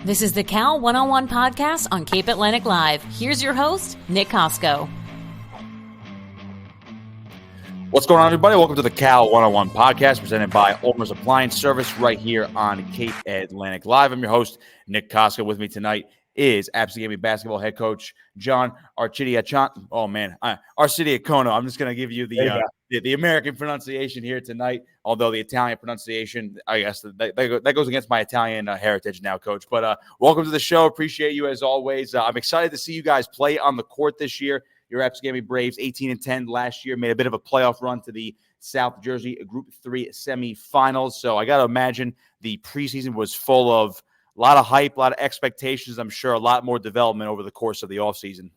This is the Cal 101 podcast on Cape Atlantic Live. Here's your host, Nick Kosko. What's going on, everybody? Welcome to the Cal 101 podcast presented by Ulmer's Appliance Service right here on Cape Atlantic Live. I'm your host, Nick Kosko. With me tonight is Absegami basketball head coach John Arcidiacono. Arcidiacono. I'm just going to give you the American pronunciation here tonight, although the Italian pronunciation, I guess, that goes against my Italian heritage now, Coach. But welcome to the show. Appreciate you as always. I'm excited to see you guys play on the court this year. Your Absegami Braves, 18-10 last year, made a bit of a playoff run to the South Jersey Group 3 semifinals. So I got to imagine the preseason was full of a lot of hype, a lot of expectations. I'm sure a lot more development over the course of the offseason.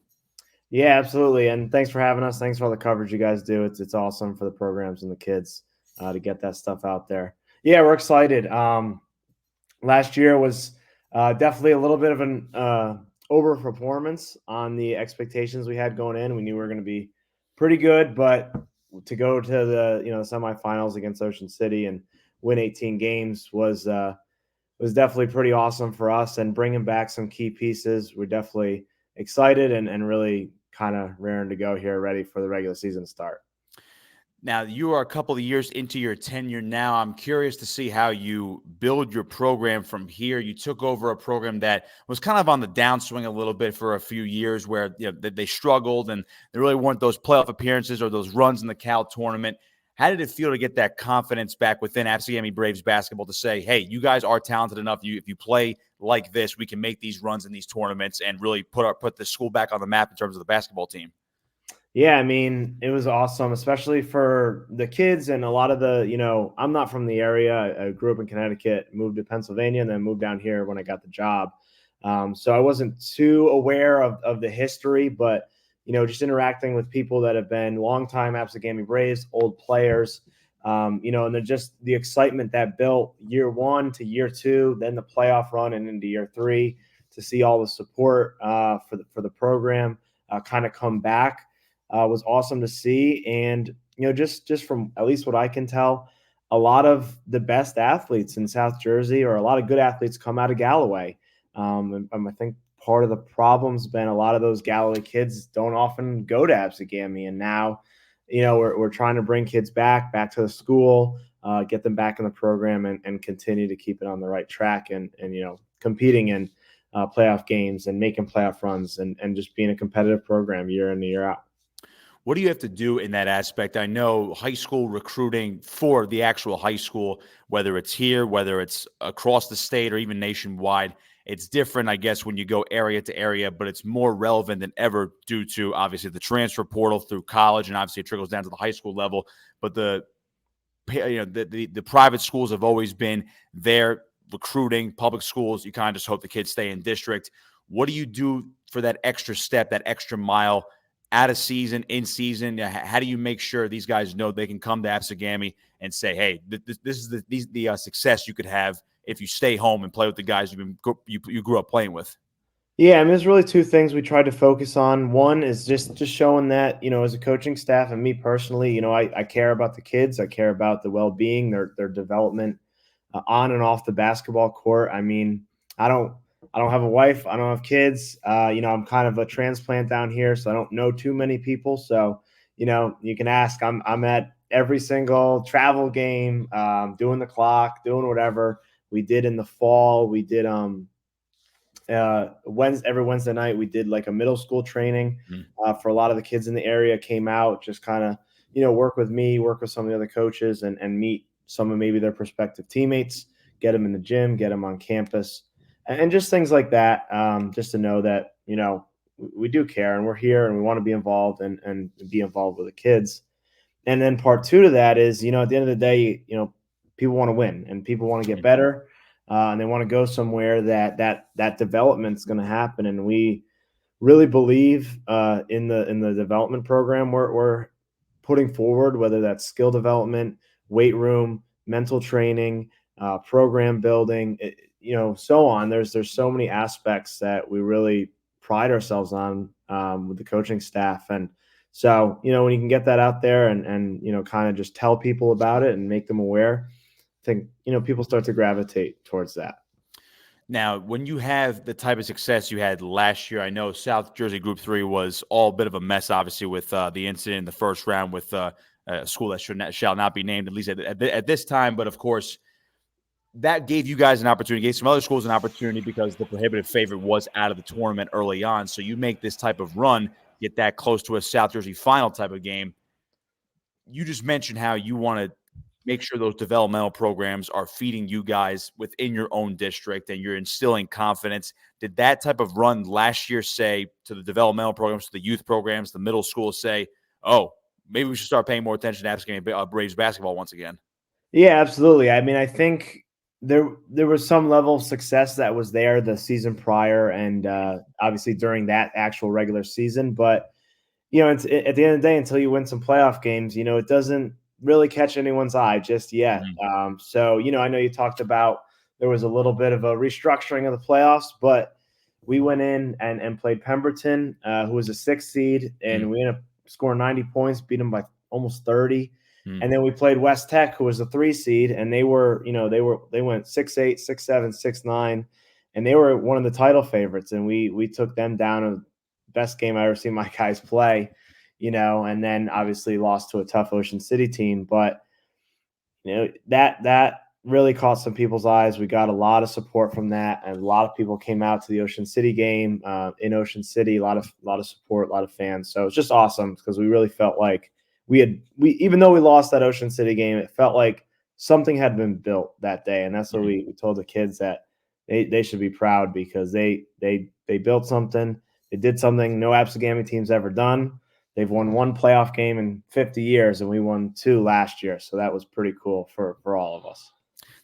Yeah, absolutely. And thanks for having us. Thanks for all the coverage you guys do. It's awesome for the programs and the kids to get that stuff out there. Yeah, we're excited. Last year was definitely a little bit of an overperformance on the expectations we had going in. We knew we were going to be pretty good, but to go to the semifinals against Ocean City and win 18 games was definitely pretty awesome for us. And bringing back some key pieces, we're definitely excited and really kind of raring to go here, ready for the regular season to start. Now, you are a couple of years into your tenure now. I'm curious to see how you build your program from here. You took over a program that was kind of on the downswing a little bit for a few years where they struggled and there really weren't those playoff appearances or those runs in the Cal tournament. How did it feel to get that confidence back within Absegami Braves basketball to say, hey, you guys are talented enough. If you play like this, we can make these runs in these tournaments and really put the school back on the map in terms of the basketball team? Yeah, I mean, it was awesome, especially for the kids and a lot of I'm not from the area. I grew up in Connecticut, moved to Pennsylvania, and then moved down here when I got the job. So I wasn't too aware of the history, but, just interacting with people that have been longtime Absegami Braves, old players, and then just the excitement that built year one to year two, then the playoff run and into year three to see all the support for the program kind of come back. Was awesome to see. And, just from at least what I can tell, a lot of the best athletes in South Jersey or a lot of good athletes come out of Galloway. And I think part of the problem's been a lot of those Galloway kids don't often go to Absegami. And now, we're trying to bring kids back to the school, get them back in the program and continue to keep it on the right track and competing in playoff games and making playoff runs and just being a competitive program year in and year out. What do you have to do in that aspect? I know high school recruiting for the actual high school, whether it's here, whether it's across the state or even nationwide, it's different, I guess, when you go area to area, but it's more relevant than ever due to, obviously, the transfer portal through college, and obviously it trickles down to the high school level. But the private schools have always been there recruiting. Public schools, you kind of just hope the kids stay in district. What do you do for that extra step, that extra mile out of season, in season? How do you make sure these guys know they can come to Absegami and say, hey, this is the success you could have if you stay home and play with the guys you grew up playing with? Yeah, I mean, there's really two things we tried to focus on. One is just showing that, as a coaching staff and me personally, I care about the kids. I care about the well-being, their development on and off the basketball court. I mean, I don't have a wife. I don't have kids. I'm kind of a transplant down here, so I don't know too many people. So, you can ask. I'm at every single travel game, doing the clock, doing whatever we did in the fall. We did every Wednesday night we did like a middle school training for a lot of the kids in the area. Came out, just kind of work with me, work with some of the other coaches, and meet some of maybe their prospective teammates. Get them in the gym, get them on campus. And just things like that, just to know that, we do care and we're here and we want to be involved and be involved with the kids. And then part two to that is, at the end of the day, people want to win and people want to get better and they want to go somewhere that development is going to happen. And we really believe in the development program we're putting forward, whether that's skill development, weight room, mental training, program building, so on. There's so many aspects that we really pride ourselves on with the coaching staff. And so, when you can get that out there and kind of just tell people about it and make them aware, I think, people start to gravitate towards that. Now, when you have the type of success you had last year, I know South Jersey Group 3 was all a bit of a mess, obviously, with the incident in the first round with a school that shall not be named, at least at this time. But, of course, that gave you guys an opportunity, gave some other schools an opportunity because the prohibitive favorite was out of the tournament early on. So you make this type of run, get that close to a South Jersey final type of game. You just mentioned how you want to make sure those developmental programs are feeding you guys within your own district and you're instilling confidence. Did that type of run last year say to the developmental programs, to the youth programs, the middle schools say, oh, maybe we should start paying more attention to Absegami Braves basketball once again? Yeah, absolutely. I mean, I think there was some level of success that was there the season prior and obviously during that actual regular season. But, at the end of the day, until you win some playoff games, it doesn't really catch anyone's eye just yet. So, I know you talked about there was a little bit of a restructuring of the playoffs, but we went in and played Pemberton, who was a 6th seed, and we ended up scoring 90 points, beat them by almost 30. And then we played West Tech, who was a 3 seed, and they went 6-8, 6-7, 6-9, and they were one of the title favorites. And we took them down. Best game I ever seen my guys play, and then obviously lost to a tough Ocean City team. But that really caught some people's eyes. We got a lot of support from that, and a lot of people came out to the Ocean City game in Ocean City. A lot of support, a lot of fans. So it's just awesome because we really felt like we even though we lost that Ocean City game, it felt like something had been built that day, and that's what we told the kids, that they should be proud because they built something. They did something no Absegami team's ever done. They've won 1 playoff game in 50 years, and we won 2 last year. So that was pretty cool for all of us.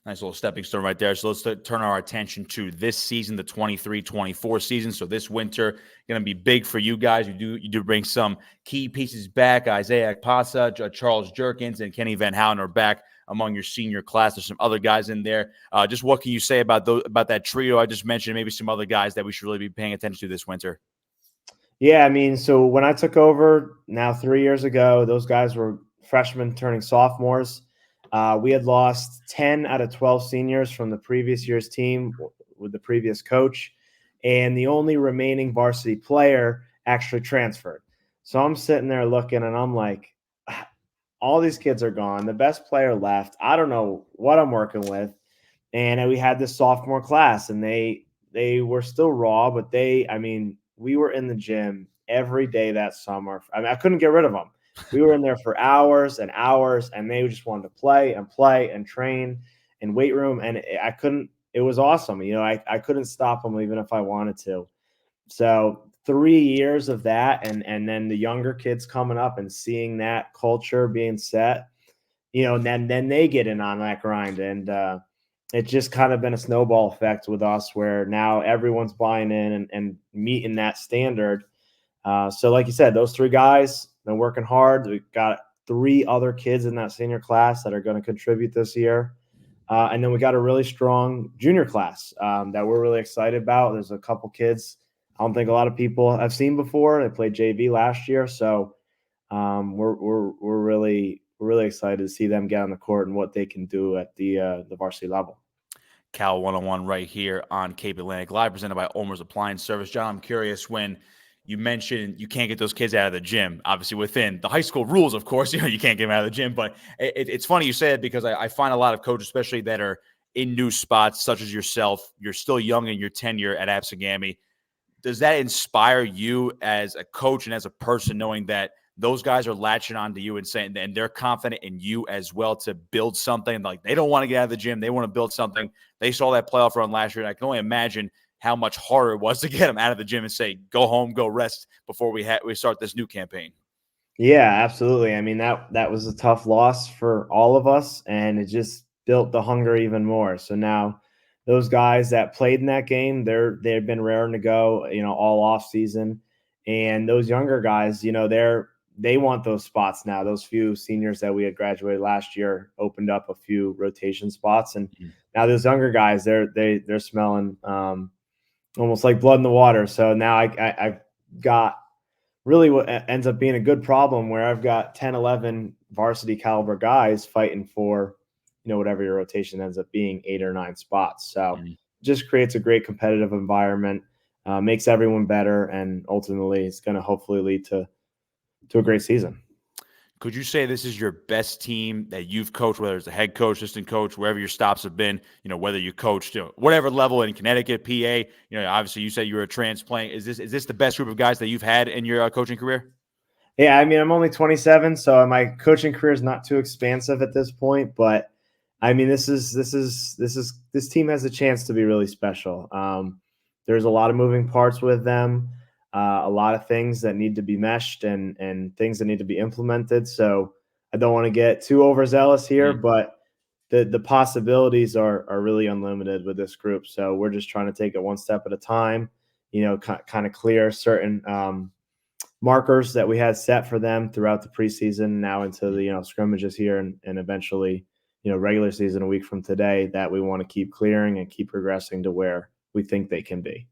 Nice little stepping stone right there. So let's turn our attention to this season, the 23-24 season. So this winter going to be big for you guys. You do bring some key pieces back. Isaiah Akpasa, Charles Jerkins, and Kenny Van Houten are back among your senior class. There's some other guys in there. Just what can you say about that trio I just mentioned? Maybe some other guys that we should really be paying attention to this winter. Yeah, I mean, so when I took over now 3 years ago, those guys were freshmen turning sophomores. We had lost 10 out of 12 seniors from the previous year's team with the previous coach, and the only remaining varsity player actually transferred. So I'm sitting there looking, and I'm like, all these kids are gone. The best player left. I don't know what I'm working with. And we had this sophomore class, and they were still raw, but we were in the gym every day that summer. I mean, I couldn't get rid of them. We were in there for hours and hours, and they just wanted to play and train and weight room. And I couldn't, it was awesome. I couldn't stop them even if I wanted to. So 3 years of that. And then the younger kids coming up and seeing that culture being set, and then they get in on that grind. And, it's just kind of been a snowball effect with us where now everyone's buying in and meeting that standard. So like you said, those 3 guys been working hard. We've got 3 other kids in that senior class that are going to contribute this year. And then we got a really strong junior class that we're really excited about. There's a couple kids I don't think a lot of people have seen before. They played JV last year. So we're really excited to see them get on the court and what they can do at the varsity level. Cal 101 right here on Cape Atlantic Live, presented by Ulmer's Appliance Service. John, I'm curious, when you mentioned you can't get those kids out of the gym, obviously within the high school rules, of course, you can't get them out of the gym. But it's funny you say it because I find a lot of coaches, especially that are in new spots, such as yourself, you're still young in your tenure at Absegami. Does that inspire you as a coach and as a person, knowing that those guys are latching on to you and saying, and they're confident in you as well to build something? Like, they don't want to get out of the gym. They want to build something. They saw that playoff run last year, and I can only imagine how much harder it was to get them out of the gym and say, go home, go rest before we start this new campaign. Yeah, absolutely. I mean, that was a tough loss for all of us, and it just built the hunger even more. So now those guys that played in that game, they've been raring to go, all off season. And those younger guys, they want those spots now. Those few seniors that we had graduated last year opened up a few rotation spots, and now those younger guys, they're smelling almost like blood in the water. So now I've got really what ends up being a good problem where I've got 10, 11 varsity caliber guys fighting for, whatever your rotation ends up being, 8 or 9 spots. So just creates a great competitive environment, makes everyone better, and ultimately it's going to hopefully lead to a great season. Could you say this is your best team that you've coached, whether it's a head coach, assistant coach, wherever your stops have been, whether you coached, whatever level in Connecticut, PA, obviously you said you were a transplant. Is this the best group of guys that you've had in your coaching career? Yeah, I mean, I'm only 27, so my coaching career is not too expansive at this point, but I mean, this team has a chance to be really special. There's a lot of moving parts with them, a lot of things that need to be meshed and things that need to be implemented. So I don't want to get too overzealous here, but the possibilities are really unlimited with this group. So we're just trying to take it one step at a time, kind of clear certain markers that we had set for them throughout the preseason, now into the scrimmages here, and eventually regular season a week from today, that we want to keep clearing and keep progressing to where we think they can be.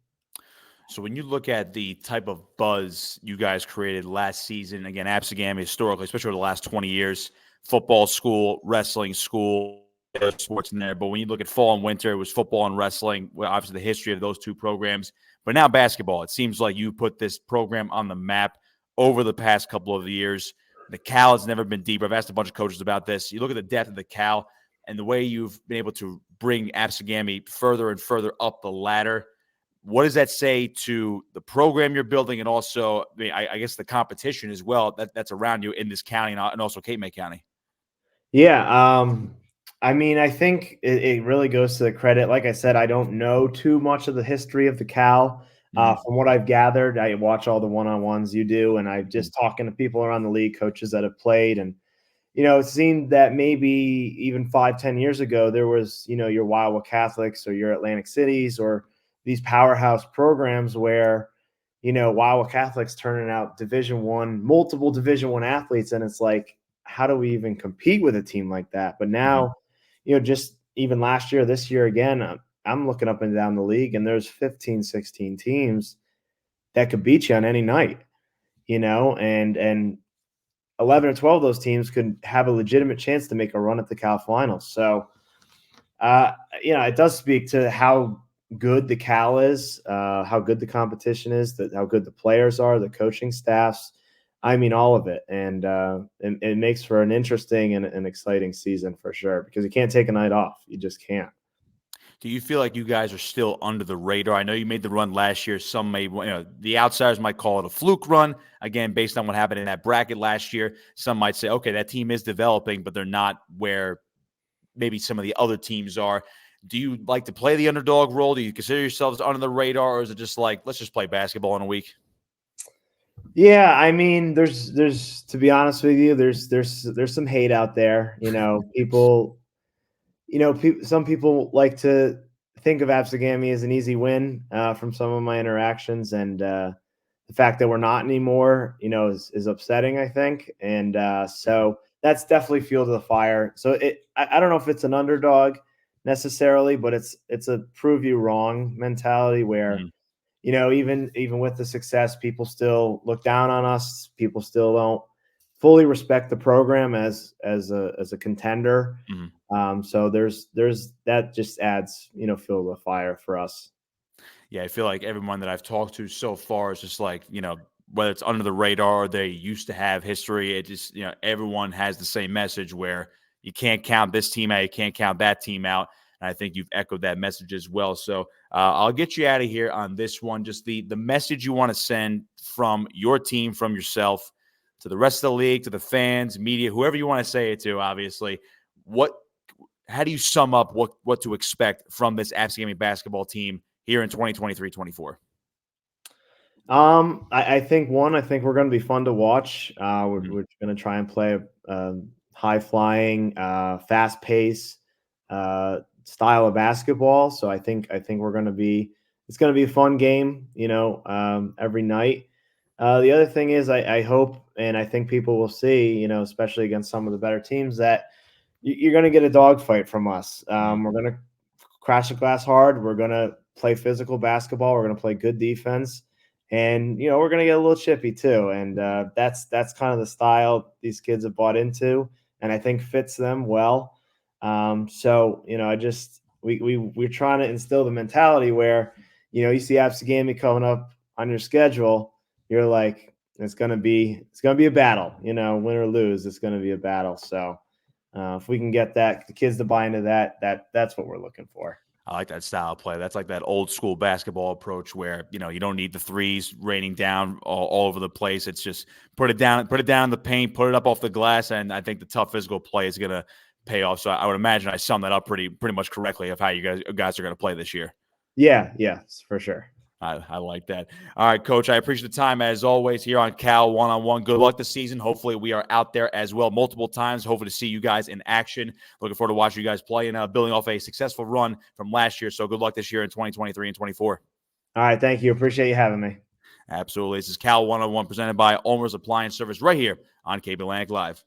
So when you look at the type of buzz you guys created last season, again, Absegami historically, especially over the last 20 years, football school, wrestling school, sports in there. But when you look at fall and winter, it was football and wrestling. Well, obviously the history of those two programs. But now basketball, it seems like you put this program on the map over the past couple of years. The Cal has never been deeper. I've asked a bunch of coaches about this. You look at the depth of the Cal and the way you've been able to bring Absegami further and further up the ladder. What does that say to the program you're building, and also, I guess, the competition as well that's around you in this county and also Cape May County? Yeah, I mean, I think it really goes to the credit. Like I said, I don't know too much of the history of the Cal. From what I've gathered, I watch all the one-on-ones you do, and I'm just talking to people around the league, coaches that have played, and it seemed that maybe even 5-10 years ago, there was your Wildwood Catholics or your Atlantic Cities or these powerhouse programs where Wildwood Catholics turning out multiple Division I athletes, and it's like, how do we even compete with a team like that? But now, just even last year, this year again, I'm looking up and down the league, and there's 15, 16 teams that could beat you on any night, and 11 or 12 of those teams could have a legitimate chance to make a run at the Cal finals. So, it does speak to how good the Cal is, how good the competition is, how good the players are, the coaching staffs. I mean, all of it. And it makes for an interesting and an exciting season for sure, because you can't take a night off. You just can't. Do you feel like you guys are still under the radar? I know you made the run last year. Some may, the outsiders might call it a fluke run, again, based on what happened in that bracket last year. Some might say, okay, that team is developing, but they're not where maybe some of the other teams are. Do you like to play the underdog role? Do you consider yourselves under the radar, or is it just like, let's just play basketball in a week? Yeah, I mean, there's to be honest with you, there's some hate out there. People, some people like to think of Absegami as an easy win from some of my interactions, and the fact that we're not anymore, is upsetting, I think, and so that's definitely fuel to the fire. So I don't know if it's an underdog necessarily, but it's a prove you wrong mentality where even with the success, people still look down on us. People still don't fully respect the program as a contender. So there's that just adds fuel to the fire for us. Yeah, I feel like everyone that I've talked to so far is just like, whether it's under the radar or they used to have history, it just, everyone has the same message where you can't count this team out, you can't count that team out. And I think you've echoed that message as well. So I'll get you out of here on this one. Just the message you want to send from your team, from yourself, to the rest of the league, to the fans, media, whoever you want to say it to, obviously. How do you sum up what to expect from this Absegami basketball team here in 2023-24? I think we're going to be fun to watch. We're going to try and play a high flying, fast pace style of basketball. So I think it's going to be a fun game, every night. The other thing is I hope, and I think people will see, especially against some of the better teams, that you're going to get a dogfight from us. We're going to crash the glass hard. We're going to play physical basketball. We're going to play good defense. And, we're going to get a little chippy too. And that's kind of the style these kids have bought into, and I think fits them well. So, we're trying to instill the mentality where, you see Absegami coming up on your schedule, you're like, it's gonna be a battle, win or lose, it's gonna be a battle. So if we can get the kids to buy into that's what we're looking for. I like that style of play. That's like that old school basketball approach where, you don't need the threes raining down all over the place. It's just put it down in the paint, put it up off the glass, and I think the tough physical play is going to pay off. So I would imagine I summed that up pretty much correctly of how you guys are going to play this year. Yeah, for sure. I like that. All right, Coach, I appreciate the time as always here on Cal One-on-One. Good luck this season. Hopefully we are out there as well multiple times. Hopefully to see you guys in action. Looking forward to watching you guys play and building off a successful run from last year. So good luck this year in 2023 and 24. All right, thank you. Appreciate you having me. Absolutely. This is Cal One-on-One presented by Ulmer's Appliance Service right here on Cape Atlantic Live.